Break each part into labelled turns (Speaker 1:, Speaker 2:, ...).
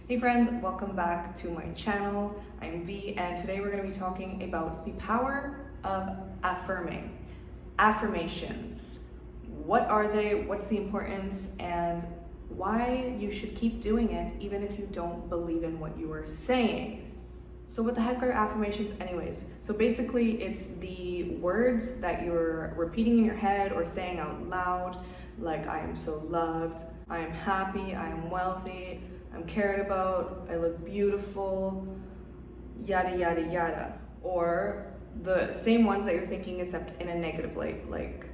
Speaker 1: Hey friends, welcome back to my channel. I'm V, and today we're going to be talking about the power of affirming. Affirmations. What are they? What's the importance? And why you should keep doing it even if you don't believe in what you are saying. So what the heck are affirmations anyways? So basically it's the words that you're repeating in your head or saying out loud, like I am so loved, I am happy, I am wealthy, I'm cared about, I look beautiful, yada yada yada. Or the same ones that you're thinking except in a negative light, like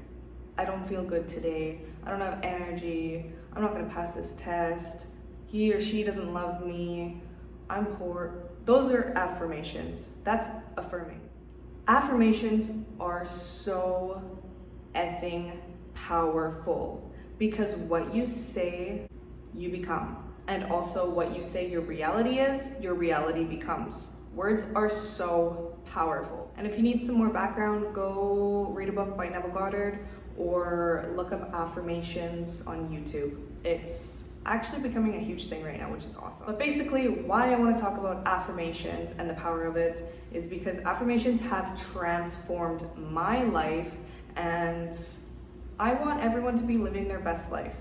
Speaker 1: I don't feel good today, I don't have energy, I'm not gonna pass this test, he or she doesn't love me, I'm poor. Those are affirmations. That's affirming. Affirmations are so effing powerful because what you say, you become. And also what you say your reality is, your reality becomes. Words are so powerful. And if you need some more background, go read a book by Neville Goddard or look up affirmations on YouTube. It's actually becoming a huge thing right now, which is awesome. But basically, why I want to talk about affirmations and the power of it is because affirmations have transformed my life, and I want everyone to be living their best life.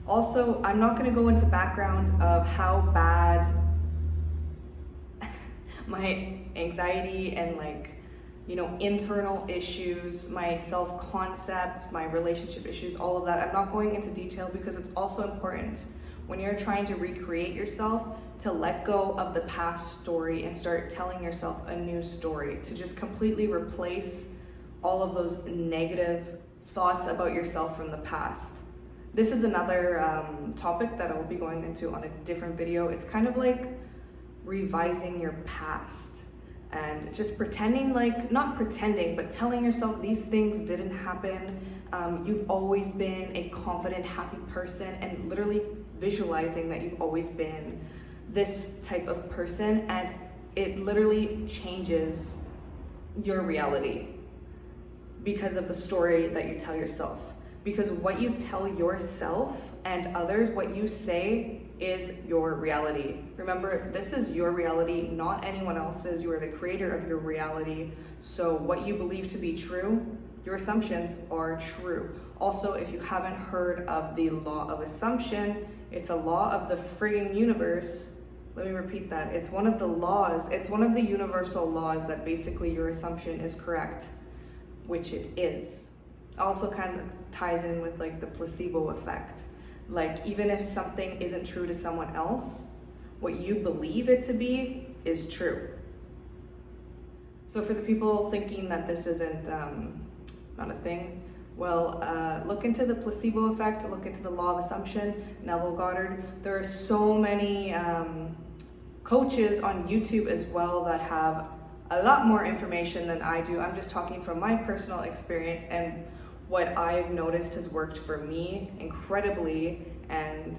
Speaker 1: Also, I'm not going to go into background of how bad my anxiety and internal issues, my self-concept, my relationship issues, all of that. I'm not going into detail because it's also important when you're trying to recreate yourself to let go of the past story and start telling yourself a new story, to just completely replace all of those negative thoughts about yourself from the past. This is another topic that I will be going into on a different video. It's kind of like revising your past and just pretending, not pretending, but telling yourself these things didn't happen. You've always been a confident, happy person, and literally visualizing that you've always been this type of person, and it literally changes your reality because of the story that you tell yourself. Because what you tell yourself and others, what you say, is your reality. Remember, this is your reality, not anyone else's. You are the creator of your reality. So what you believe to be true, your assumptions are true. Also, if you haven't heard of the law of assumption, it's a law of the frigging universe. Let me repeat that. It's one of the laws, it's one of the universal laws that basically your assumption is correct, which it is. Also kind of ties in with the placebo effect. Even if something isn't true to someone else, what you believe it to be is true. So for the people thinking that this isn't not a thing, well, look into the placebo effect, look into the law of assumption, Neville Goddard. There are so many coaches on YouTube as well that have a lot more information than I do. I'm just talking from my personal experience and what I've noticed has worked for me incredibly. And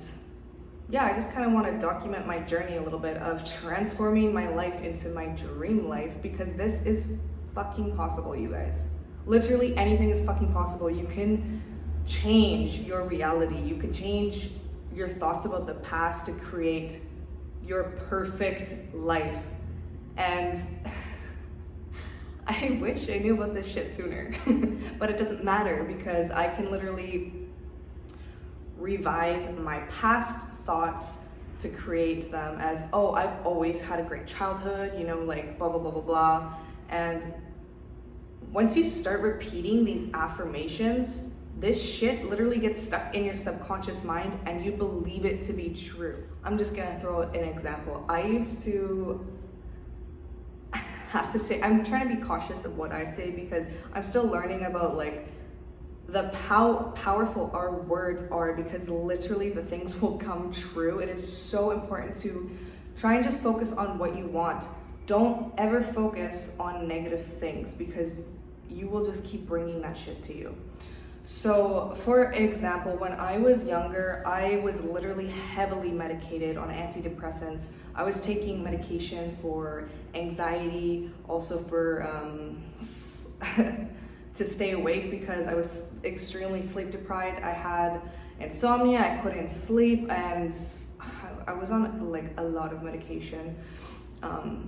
Speaker 1: yeah, I just kind of want to document my journey a little bit of transforming my life into my dream life, because this is fucking possible, you guys. Literally anything is fucking possible. You can change your reality. You can change your thoughts about the past to create your perfect life. And I wish I knew about this shit sooner, but it doesn't matter because I can literally revise my past thoughts to create them as, oh, I've always had a great childhood, blah, blah, blah, blah, blah. And once you start repeating these affirmations, this shit literally gets stuck in your subconscious mind and you believe it to be true. I'm just gonna throw an example. I used to have to say, I'm trying to be cautious of what I say because I'm still learning about how powerful our words are, because literally the things will come true. It is so important to try and just focus on what you want. Don't ever focus on negative things because you will just keep bringing that shit to you. So for example, when I was younger, I was literally heavily medicated on antidepressants. I was taking medication for anxiety, also for to stay awake because I was extremely sleep deprived. I had insomnia, I couldn't sleep, and I was on like a lot of medication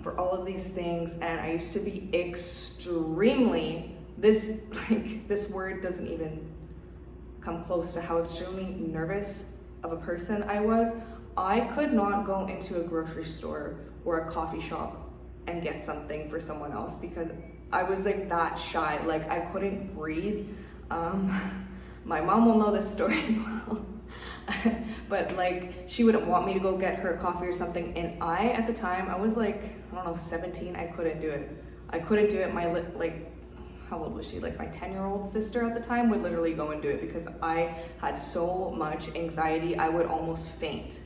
Speaker 1: for all of these things, and I used to be extremely, this word doesn't even come close to how extremely nervous of a person I was. I could not go into a grocery store or a coffee shop and get something for someone else because I was like that shy. Like I couldn't breathe. My mom will know this story well. But like she wouldn't want me to go get her coffee or something, and I at the time I was like, I don't know, 17. I couldn't do it. My like, how old was she? Like my 10-year-old sister at the time would literally go and do it because I had so much anxiety I would almost faint.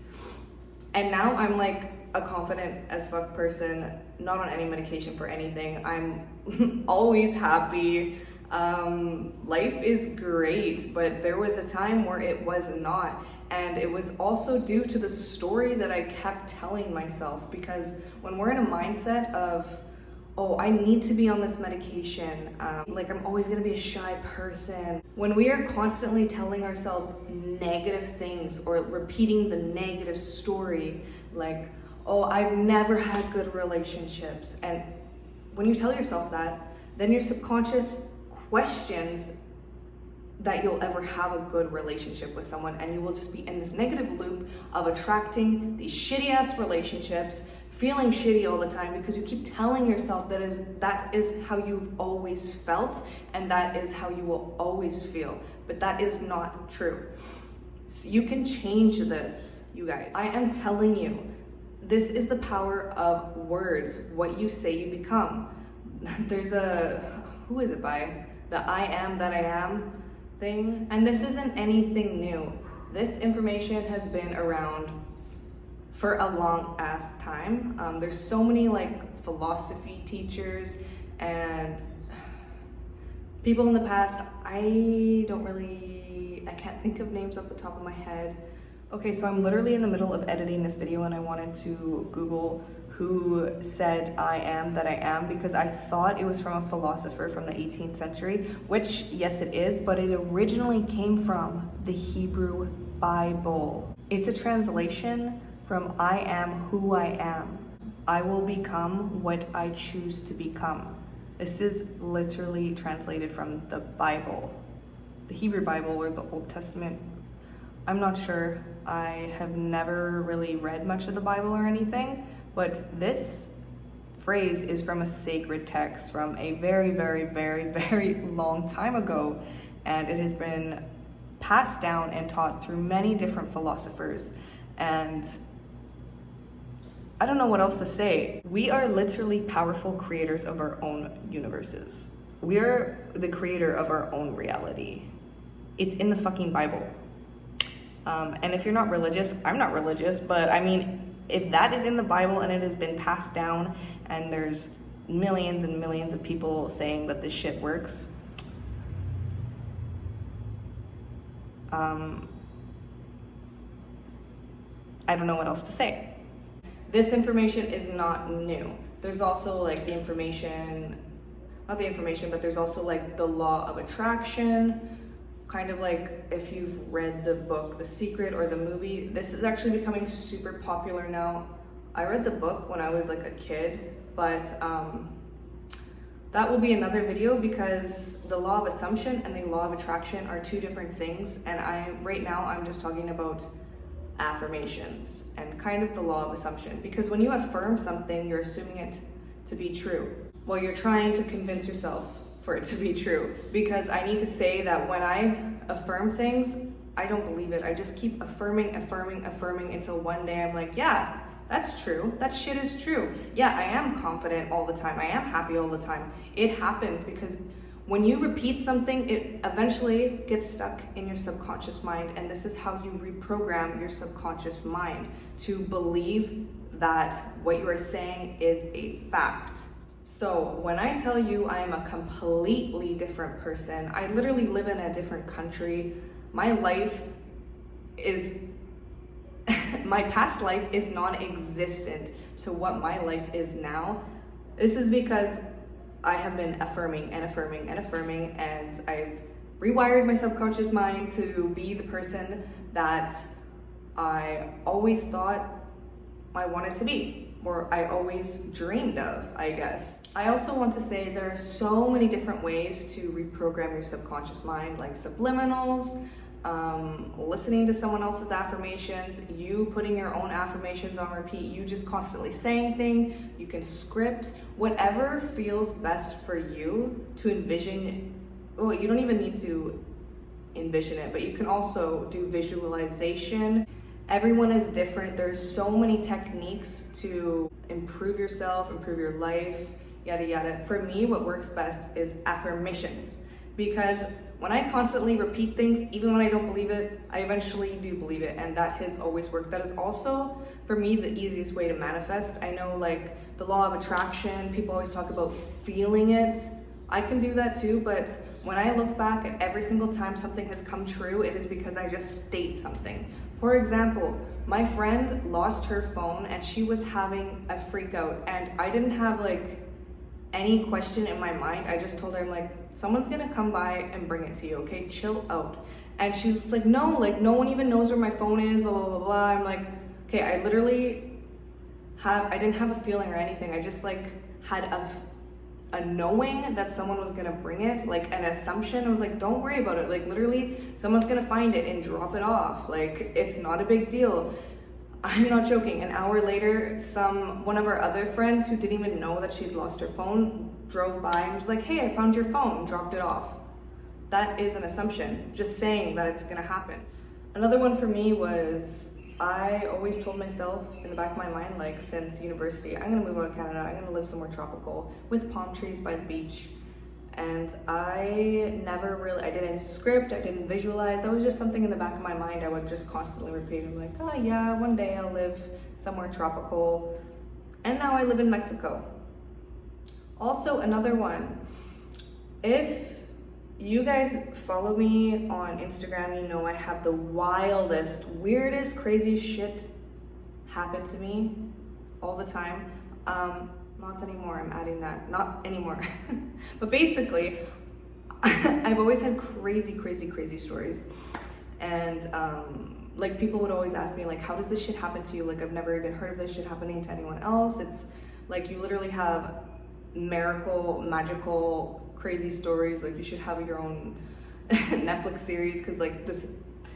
Speaker 1: And now I'm like a confident as fuck person, not on any medication for anything. I'm always happy. Life is great, but there was a time where it was not. And it was also due to the story that I kept telling myself, because when we're in a mindset of, oh, I need to be on this medication, like I'm always gonna be a shy person. When we are constantly telling ourselves negative things or repeating the negative story, like, oh, I've never had good relationships. And when you tell yourself that, then your subconscious questions that you'll ever have a good relationship with someone, and you will just be in this negative loop of attracting these shitty ass relationships, feeling shitty all the time because you keep telling yourself that is how you've always felt and that is how you will always feel. But that is not true. So you can change this, you guys. I am telling you, this is the power of words. What you say, you become. There's who is it by? The I am that I am thing. And this isn't anything new. This information has been around for a long ass time. There's so many like philosophy teachers and people in the past. I can't think of names off the top of my head. Okay, so I'm literally in the middle of editing this video and I wanted to Google who said I am that I am, because I thought it was from a philosopher from the 18th century, which yes it is, but it originally came from the Hebrew Bible. It's a translation from I am who I am. I will become what I choose to become. This is literally translated from the Bible, the Hebrew Bible or the Old Testament. I'm not sure. I have never really read much of the Bible or anything, but this phrase is from a sacred text from a very, very, very, very long time ago, and it has been passed down and taught through many different philosophers. And I don't know what else to say. We are literally powerful creators of our own universes. We are the creator of our own reality. It's in the fucking Bible. And if you're not religious, I'm not religious, but I mean, if that is in the Bible and it has been passed down and there's millions and millions of people saying that this shit works, I don't know what else to say. This information is not new. There's also like but there's also like the law of attraction. Kind of like if you've read the book The Secret or the movie, this is actually becoming super popular now. I read the book when I was like a kid, but that will be another video because the law of assumption and the law of attraction are two different things, and right now I'm just talking about affirmations and kind of the law of assumption, because when you affirm something, you're assuming it to be true. Well, you're trying to convince yourself for it to be true, because I need to say that when I affirm things, I don't believe it. I just keep affirming until one day I'm like, yeah, that's true. That shit is true. Yeah, I am confident all the time. I am happy all the time. It happens because when you repeat something, it eventually gets stuck in your subconscious mind, and this is how you reprogram your subconscious mind to believe that what you are saying is a fact. So when I tell you I am a completely different person, I literally live in a different country. My life is, my past life is non-existent to what my life is now. This is because I have been affirming, and I've rewired my subconscious mind to be the person that I always thought I wanted to be, or I always dreamed of, I guess. I also want to say there are so many different ways to reprogram your subconscious mind, like subliminals, listening to someone else's affirmations, you putting your own affirmations on repeat, you just constantly saying things, you can script, whatever feels best for you to envision. Well, you don't even need to envision it, but you can also do visualization. Everyone is different. There's so many techniques to improve yourself, improve your life, yada yada. For me, what works best is affirmations, because when I constantly repeat things, even when I don't believe it, I eventually do believe it, and that has always worked. That is also, for me, the easiest way to manifest. I know, like, the law of attraction, people always talk about feeling it. I can do that too, but when I look back at every single time something has come true, it is because I just state something. For example, my friend lost her phone and she was having a freak out, and I didn't have like any question in my mind. I just told her, I'm like, someone's gonna come by and bring it to you, okay? Chill out. And she's just like, no, like no one even knows where my phone is, blah, blah, blah, blah. I'm like, okay, I didn't have a feeling or anything. I just like had a knowing that someone was gonna bring it, like an assumption. I was like, don't worry about it. Like literally, someone's gonna find it and drop it off. Like it's not a big deal. I'm not joking. An hour later, one of our other friends who didn't even know that she'd lost her phone drove by and was like, hey, I found your phone, and dropped it off. That is an assumption, just saying that it's gonna happen. Another one for me was, I always told myself in the back of my mind, like since university, I'm gonna move out of Canada, I'm gonna live somewhere tropical with palm trees by the beach. And I didn't script, I didn't visualize. That was just something in the back of my mind I would just constantly repeat. I'm like, oh yeah, one day I'll live somewhere tropical. And now I live in Mexico. Also, another one, if you guys follow me on Instagram, you know I have the wildest, weirdest, craziest shit happen to me all the time. Not anymore, I'm adding that, not anymore. But basically, I've always had crazy, crazy, crazy stories. And like people would always ask me, like, how does this shit happen to you? Like, I've never even heard of this shit happening to anyone else. It's like you literally have magical, crazy stories. Like you should have your own Netflix series, because like this,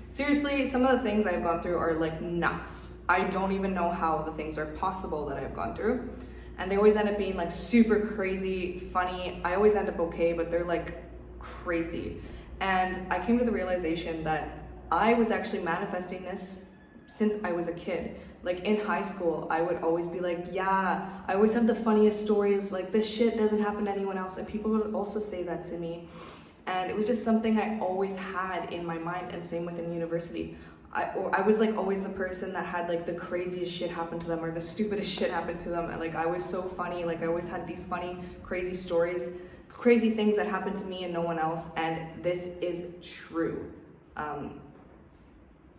Speaker 1: seriously, some of the things I've gone through are like nuts. I don't even know how the things are possible that I've gone through. And they always end up being like super crazy, funny. I always end up okay, but they're like crazy. And I came to the realization that I was actually manifesting this since I was a kid. Like in high school, I would always be like, yeah, I always have the funniest stories. Like this shit doesn't happen to anyone else. And people would also say that to me. And it was just something I always had in my mind, and same within university. I was like always the person that had like the craziest shit happen to them, or the stupidest shit happen to them. And like I was so funny, like I always had these funny, crazy stories, crazy things that happened to me and no one else. And this is true.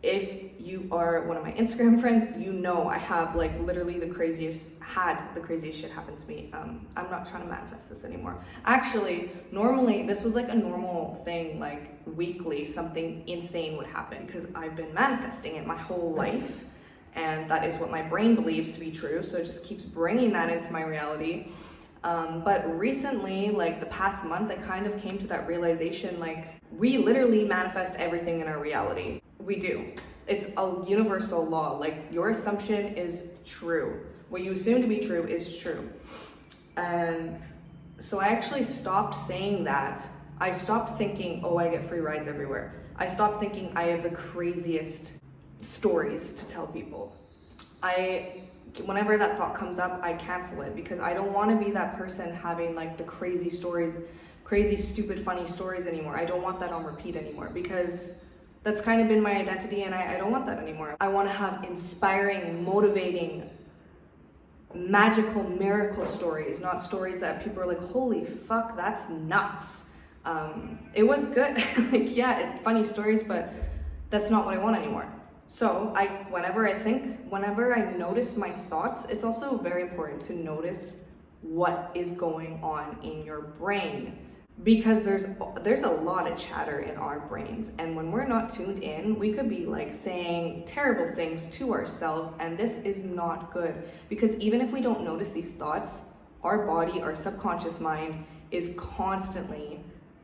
Speaker 1: If you are one of my Instagram friends, you know I have like literally the craziest shit happen to me. I'm not trying to manifest this anymore. Actually, normally this was like a normal thing, like weekly something insane would happen, because I've been manifesting it my whole life, and that is what my brain believes to be true, so it just keeps bringing that into my reality. But recently, like the past month, I kind of came to that realization, like we literally manifest everything in our reality. We do. It's a universal law. Like your assumption is true. What you assume to be true is true. And so I actually stopped saying that. I stopped thinking, oh, I get free rides everywhere. I stopped thinking I have the craziest stories to tell people. Whenever that thought comes up, I cancel it, because I don't want to be that person having like the crazy stories, crazy, stupid, funny stories anymore. I don't want that on repeat anymore, because that's kind of been my identity, and I don't want that anymore. I want to have inspiring, motivating, magical, miracle stories, not stories that people are like, holy fuck, that's nuts. It was good. Like, yeah, funny stories, but that's not what I want anymore. So whenever I notice my thoughts, it's also very important to notice what is going on in your brain. because there's a lot of chatter in our brains, and when we're not tuned in, we could be like saying terrible things to ourselves, and this is not good, because even if we don't notice these thoughts, our body, our subconscious mind is constantly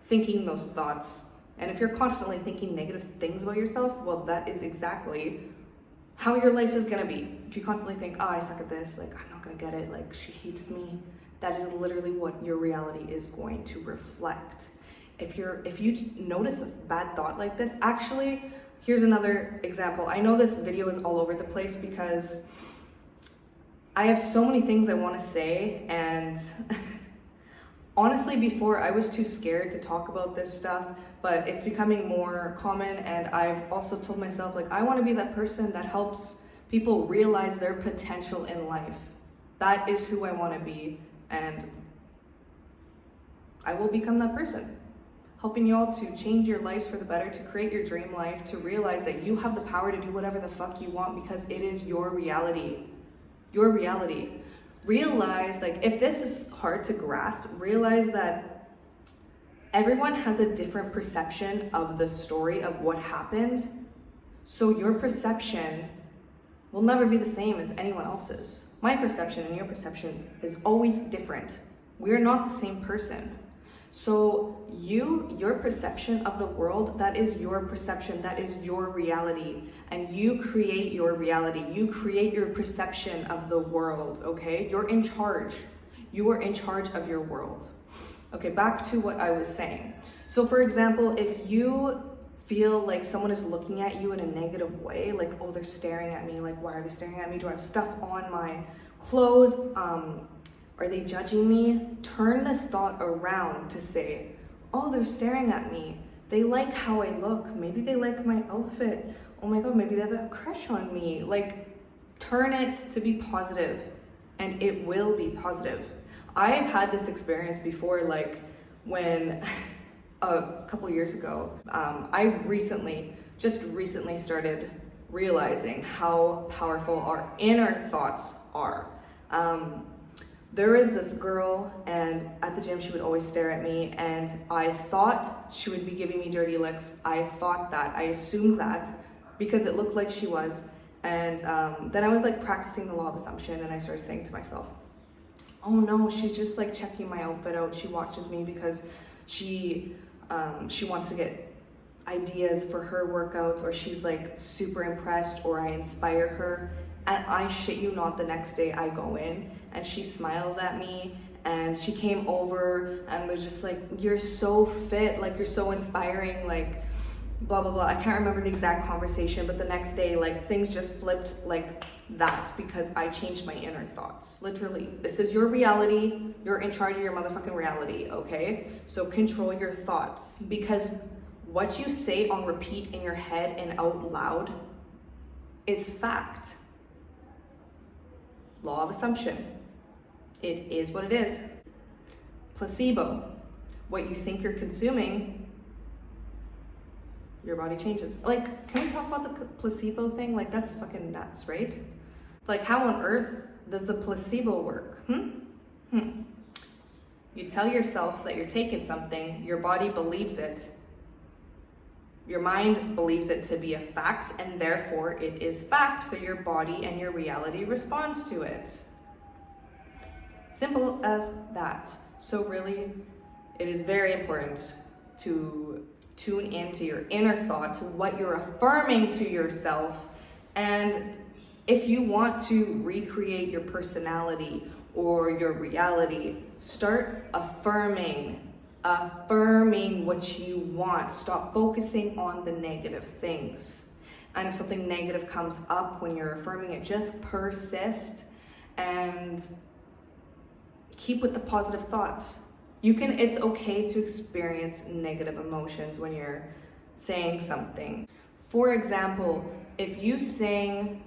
Speaker 1: thinking those thoughts. And if you're constantly thinking negative things about yourself, well, that is exactly how your life is gonna be. If you constantly think, oh, I suck at this, like I'm not gonna get it, like she hates me, that is literally what your reality is going to reflect. If you notice a bad thought like this, actually, here's another example. I know this video is all over the place because I have so many things I want to say, and honestly, before I was too scared to talk about this stuff, but it's becoming more common, and I've also told myself, like, I want to be that person that helps people realize their potential in life. That is who I want to be, and I will become that person, helping y'all to change your lives for the better, to create your dream life, to realize that you have the power to do whatever the fuck you want because it is your reality. Your reality. Realize, like, if this is hard to grasp, realize that everyone has a different perception of the story of what happened. So your perception will never be the same as anyone else's. My perception and your perception is always different. We're not the same person. So your perception of the world, that is your perception, that is your reality. And you create your reality. You create your perception of the world, okay? You're in charge. You are in charge of your world. Okay, back to what I was saying. So for example, if you feel like someone is looking at you in a negative way, like, oh, they're staring at me, like, why are they staring at me? Do I have stuff on my clothes? Are they judging me? Turn this thought around to say, oh, they're staring at me. They like how I look. Maybe they like my outfit. Oh my God, maybe they have a crush on me. Like, turn it to be positive, and it will be positive. I've had this experience before, like when a couple years ago, I just recently started realizing how powerful our inner thoughts are. There is this girl, and at the gym she would always stare at me, and I thought she would be giving me dirty looks. I assumed that because it looked like she was. And then I was like practicing the law of assumption, and I started saying to myself, oh no, she's just like checking my outfit out. She watches me because she wants to get ideas for her workouts, or she's like super impressed, or I inspire her. And I shit you not, the next day I go in and she smiles at me, and she came over and was just like, you're so fit, like you're so inspiring, like blah blah blah. I can't remember the exact conversation, but the next day, like, things just flipped like that because I changed my inner thoughts. Literally, this is your reality. You're in charge of your motherfucking reality, okay? So control your thoughts, because what you say on repeat in your head and out loud is fact. Law of assumption. It is what it is. Placebo. What you think you're consuming, your body changes. Like, can we talk about the placebo thing? Like, that's fucking nuts, right? Like, how on earth does the placebo work? You tell yourself that you're taking something, your body believes it, your mind believes it to be a fact, and therefore it is fact, so your body and your reality responds to it. Simple as that. So really, it is very important to tune into your inner thoughts, what you're affirming to yourself. And if you want to recreate your personality or your reality, start affirming what you want. Stop focusing on the negative things. And if something negative comes up when you're affirming it, just persist and keep with the positive thoughts. It's okay to experience negative emotions when you're saying something. For example, if you saying,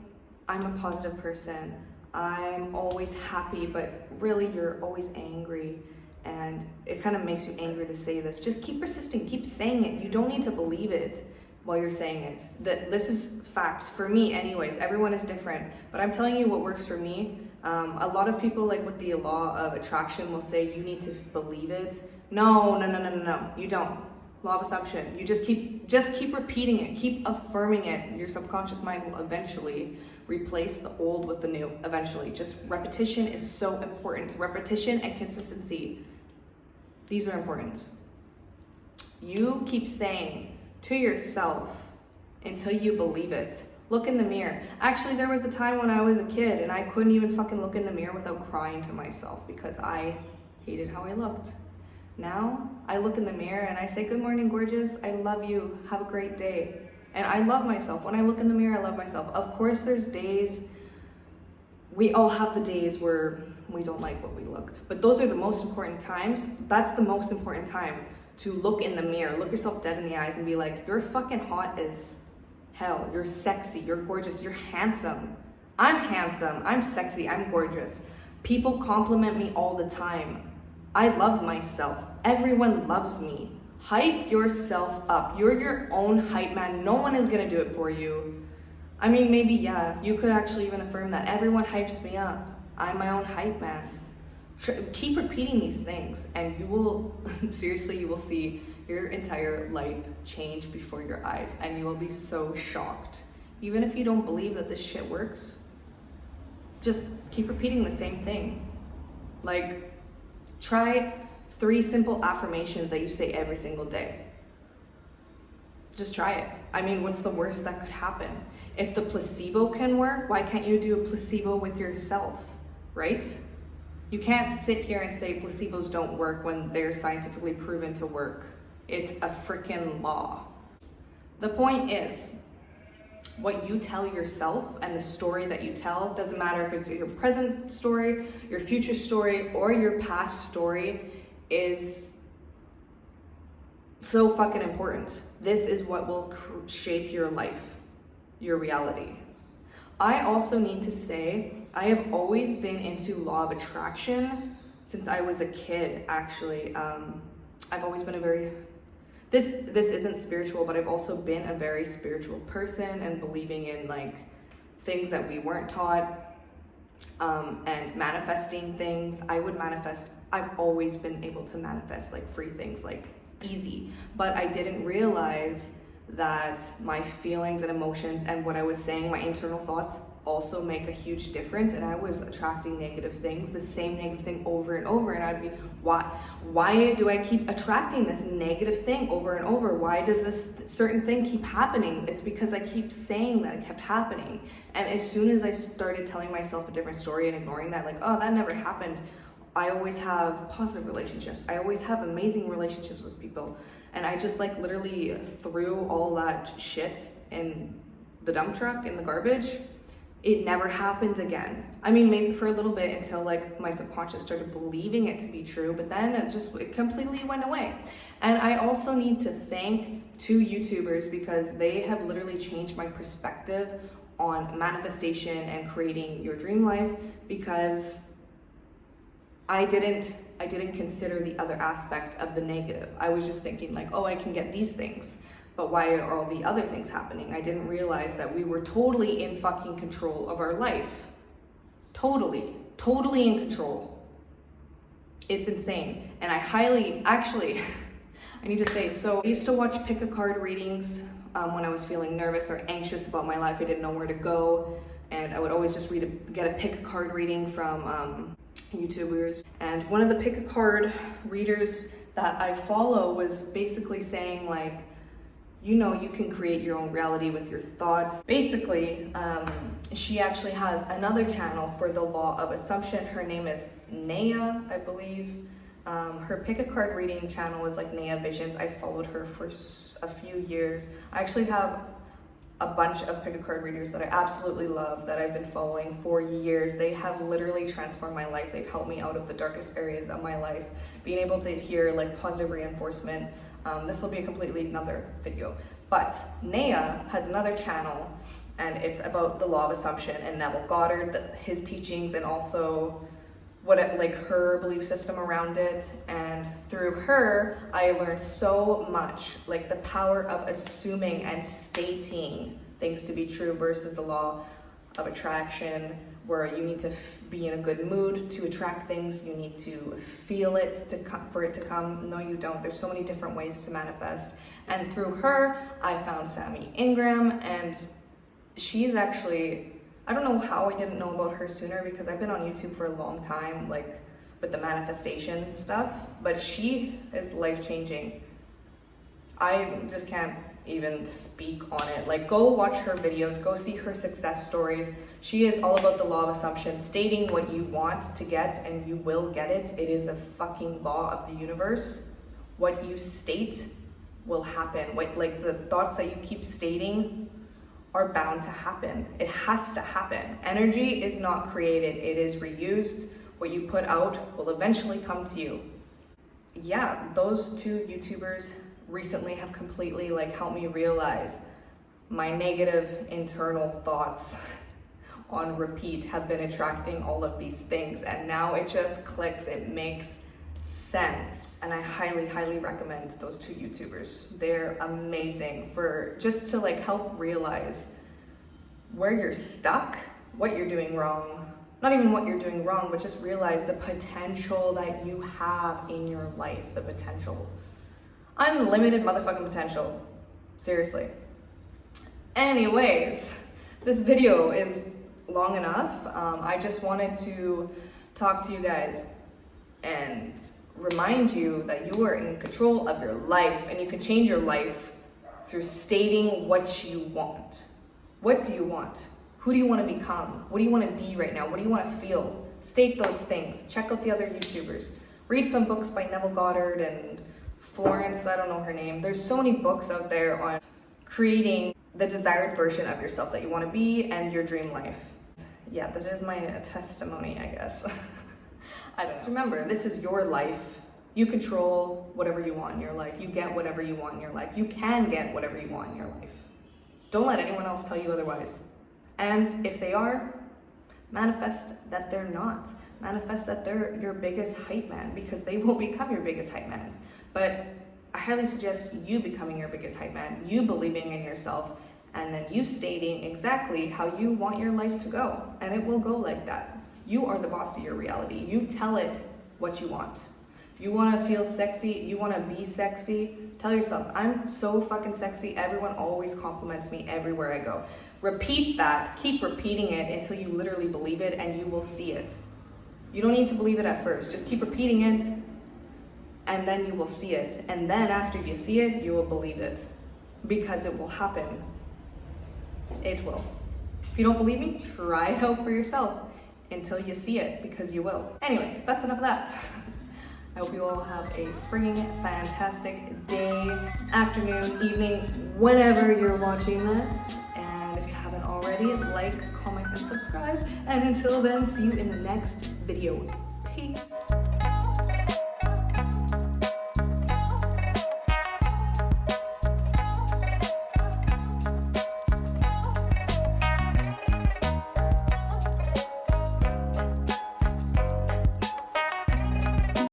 Speaker 1: I'm a positive person, I'm always happy, but really you're always angry, and it kind of makes you angry to say this, just keep persisting, keep saying it. You don't need to believe it. while you're saying it. This is facts for me anyways. Everyone is different, but I'm telling you what works for me. A lot of people, like with the law of attraction, will say you need to believe it. No, you don't. Law of assumption. You just keep repeating it, keep affirming it. Your subconscious mind will eventually replace the old with the new. Eventually, just repetition is so important. Repetition and consistency, these are important. You keep saying to yourself until you believe it. Look in the mirror. Actually, there was a time when I was a kid and I couldn't even fucking look in the mirror without crying to myself because I hated how I looked. Now, I look in the mirror and I say, good morning, gorgeous. I love you. Have a great day. And I love myself. When I look in the mirror, I love myself. Of course, there's days, we all have the days where we don't like what we look. But those are the most important times. That's the most important time to look in the mirror, look yourself dead in the eyes and be like, you're fucking hot as hell. You're sexy. You're gorgeous. You're handsome. I'm sexy. I'm gorgeous. People compliment me all the time. I love myself. Everyone loves me. Hype yourself up. You're your own hype man. No one is gonna do it for you. I mean, maybe, yeah, you could actually even affirm that. Everyone hypes me up. I'm my own hype man. Keep repeating these things and you will, seriously, you will see your entire life change before your eyes and you will be so shocked. Even if you don't believe that this shit works, just keep repeating the same thing. Like, try 3 simple affirmations that you say every single day. Just try it. I mean, what's the worst that could happen? If the placebo can work, why can't you do a placebo with yourself, right? You can't sit here and say placebos don't work when they're scientifically proven to work. It's a freaking law. The point is, what you tell yourself and the story that you tell, doesn't matter if it's your present story, your future story, or your past story, is so fucking important. This is what will shape your life, your reality. I also need to say, I have always been into law of attraction since I was a kid, actually. I've always been a very, this isn't spiritual, but I've also been a very spiritual person and believing in like things that we weren't taught, and manifesting things. I've always been able to manifest like free things, like easy, but I didn't realize that my feelings and emotions and what I was saying, my internal thoughts, also make a huge difference. And I was attracting negative things, the same negative thing over and over, and I'd be, why do I keep attracting this negative thing over and over? Why does this certain thing keep happening? It's because I keep saying that it kept happening. And as soon as I started telling myself a different story and ignoring that, like, oh, that never happened, I always have positive relationships. I always have amazing relationships with people. And I just like literally threw all that shit in the dump truck, in the garbage. It never happened again. I mean, maybe for a little bit until like my subconscious started believing it to be true, but then it completely went away. And I also need to thank 2 YouTubers because they have literally changed my perspective on manifestation and creating your dream life, because I didn't consider the other aspect of the negative. I was just thinking like, oh, I can get these things, but why are all the other things happening? I didn't realize that we were totally in fucking control of our life. Totally in control. It's insane. And I need to say, so I used to watch pick a card readings when I was feeling nervous or anxious about my life. I didn't know where to go. And I would always just get a pick a card reading from YouTubers. And one of the pick a card readers that I follow was basically saying like, you know, you can create your own reality with your thoughts. Basically, she actually has another channel for the law of assumption. Her name is Naya, I believe. Her pick a card reading channel is like Naya Visions. I followed her for a few years. I actually have a bunch of pick a card readers that I absolutely love that I've been following for years. They have literally transformed my life. They've helped me out of the darkest areas of my life. Being able to hear like positive reinforcement. This will be a completely another video. But Naya has another channel and it's about the law of assumption and Neville Goddard, his teachings, and also like her belief system around it, and through her I learned so much, like the power of assuming and stating things to be true versus the law of attraction, where you need to be in a good mood to attract things. You need to feel it to come, for it to come. No, you don't. There's so many different ways to manifest. And through her, I found Sammy Ingram, and she's actually, I don't know how I didn't know about her sooner, because I've been on YouTube for a long time, like with the manifestation stuff, but she is life-changing. I just can't even speak on it. Like, go watch her videos, go see her success stories. She is all about the law of assumption, stating what you want to get and you will get it. It is a fucking law of the universe. What you state will happen. Like the thoughts that you keep stating are bound to happen. It has to happen. Energy is not created, it is reused. What you put out will eventually come to you. Yeah, those two YouTubers recently have completely like helped me realize my negative internal thoughts on repeat have been attracting all of these things, and now it just clicks, it makes sense. And I highly recommend those two YouTubers. They're amazing for just to like help realize where you're stuck, what you're doing wrong, not even what you're doing wrong, but just realize the potential that you have in your life, the potential. Unlimited motherfucking potential. Seriously. Anyways, this video is long enough. I just wanted to talk to you guys and remind you that you are in control of your life, and you can change your life through stating what you want. What do you want? Who do you want to become? What do you want to be right now? What do you want to feel? State those things. Check out the other YouTubers. Read some books by Neville Goddard and Florence, I don't know her name. There's so many books out there on creating the desired version of yourself that you want to be and your dream life. Yeah, that is my testimony, I guess. I don't know. Just remember, this is your life. You control whatever you want in your life. You get whatever you want in your life. You can get whatever you want in your life. Don't let anyone else tell you otherwise. And if they are, manifest that they're not. Manifest that they're your biggest hype man, because they will become your biggest hype man. But I highly suggest you becoming your biggest hype man, you believing in yourself, and then you stating exactly how you want your life to go. And it will go like that. You are the boss of your reality. You tell it what you want. If you want to feel sexy, you want to be sexy, tell yourself, I'm so fucking sexy. Everyone always compliments me everywhere I go. Repeat that. Keep repeating it until you literally believe it, and you will see it. You don't need to believe it at first. Just keep repeating it, and then you will see it. And then after you see it, you will believe it, because it will happen. It will. If you don't believe me, try it out for yourself until you see it, because you will. Anyways, that's enough of that. I hope you all have a frigging fantastic day, afternoon, evening, whenever you're watching this. And if you haven't already, like, comment, and subscribe. And until then, see you in the next video. Peace.